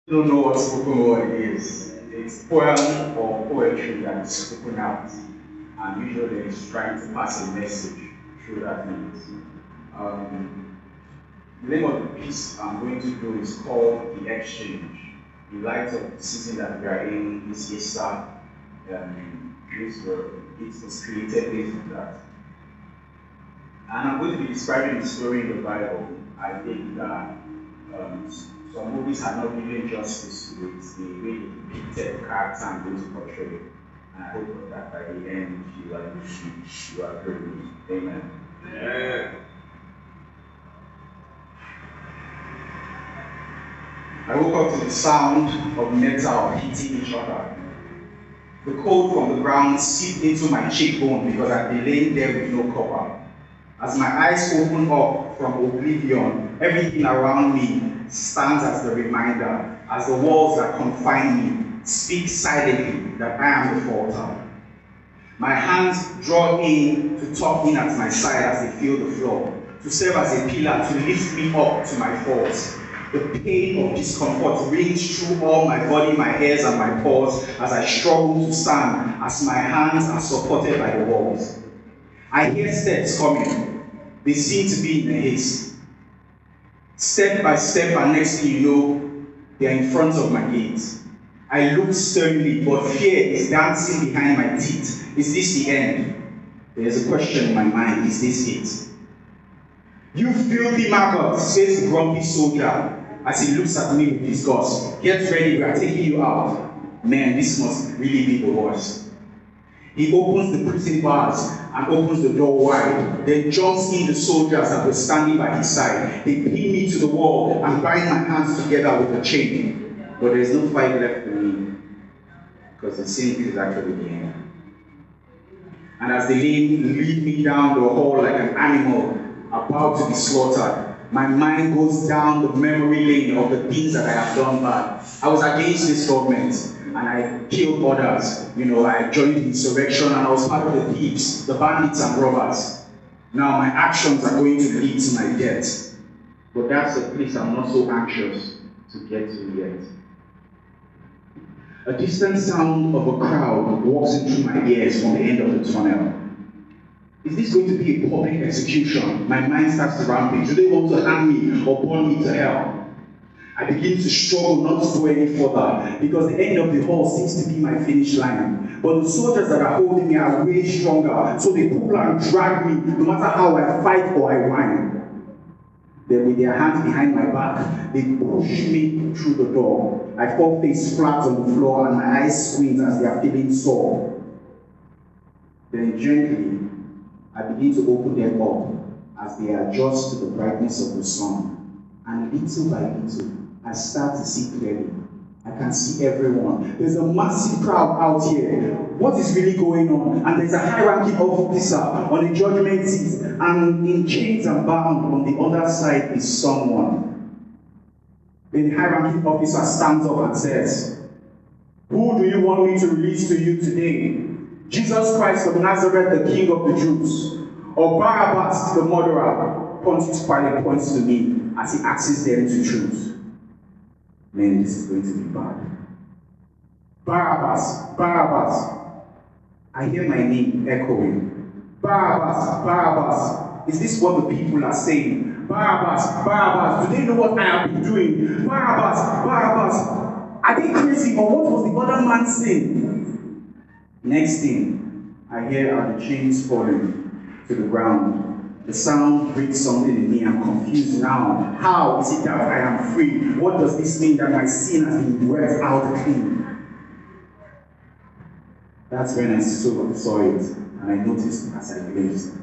don't know what spoken word is. It's poem or poetry that is spoken out, and usually it's trying to pass a message through that means. The name of the piece I'm going to do is called The Exchange. In light of the season that we are in, this Easter, it was created based on that. And I'm going to be describing the story in the Bible. I think that some movies have not given justice to it, the way they depicted the character I'm going to portray it. And I hope that by the end you are agree with me. Amen. Yeah. I woke up to the sound of metal hitting each other. The cold from the ground seeped into my cheekbone because I'd been laying there with no cover. As my eyes open up from oblivion, everything around me stands as the reminder, as the walls that confine me speak silently that I am the faulter. My hands draw in to tuck in at my side as they feel the floor, to serve as a pillar to lift me up to my faults. The pain of discomfort rings through all my body, my hairs and my pores as I struggle to stand, as my hands are supported by the walls. I hear steps coming. They seem to be in a haste. Step by step, and next thing you know, they are in front of my gate. I look sternly, but fear is dancing behind my teeth. Is this the end? There's a question in my mind. Is this it? You filthy maggot, says the grumpy soldier as he looks at me with disgust. Get ready, we are taking you out. Man, this must really be the worst. He opens the prison bars and opens the door wide, then jumps in the soldiers that were standing by his side. They pin me to the wall and bind my hands together with a chain. But there's no fight left for me, because it seems this is actually the end. And as they lead me down the hall like an animal about to be slaughtered, my mind goes down the memory lane of the things that I have done bad. I was against this government, and I killed others. I joined the insurrection, and I was part of the thieves, the bandits and robbers. Now my actions are going to lead to my death. But that's a place I'm not so anxious to get to yet. A distant sound of a crowd walks into my ears from the end of the tunnel. Is this going to be a public execution? My mind starts to rampage. Do they want to hang me or burn me to hell? I begin to struggle not to go any further because the end of the hall seems to be my finish line. But the soldiers that are holding me are way stronger, so they pull and drag me no matter how I fight or I whine. Then with their hands behind my back, they push me through the door. I fall face flat on the floor and my eyes squint as they are feeling sore. Then gently, I begin to open them up as they adjust to the brightness of the sun. And little by little, I start to see clearly. I can see everyone. There's a massive crowd out here. What is really going on? And there's a high-ranking officer on the judgment seat, and in chains and bound on the other side is someone. Then the high-ranking officer stands up and says, "Who do you want me to release to you today? Jesus Christ of Nazareth, the King of the Jews, or Barabbas, the murderer?" Pilate points to me as he asks them to choose. Man, this is going to be bad. Barabbas, Barabbas. I hear my name echoing. Barabbas, Barabbas. Is this what the people are saying? Barabbas, Barabbas. Do they know what I have been doing? Barabbas, Barabbas. Are they crazy, or what was the other man saying? Next thing, I hear are the chains falling to the ground. The sound breaks something in me. I'm confused now. How is it that I am free? What does this mean that my sin has been wiped out clean? That's when I saw it, and I noticed as I gazed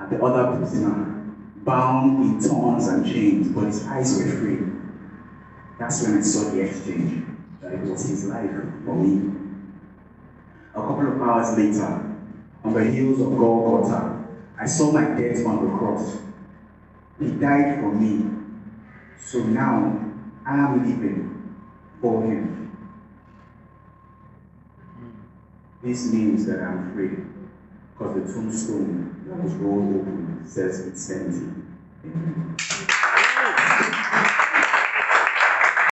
at the other prisoner, bound in thorns and chains, but his eyes were free. That's when I saw the exchange, that it was his life for me. A couple of hours later, on the hills of Golgotha, I saw my death on the cross. He died for me. So now, I am living for him. This means that I am free, because the tombstone that was rolled open says it's empty. Amen.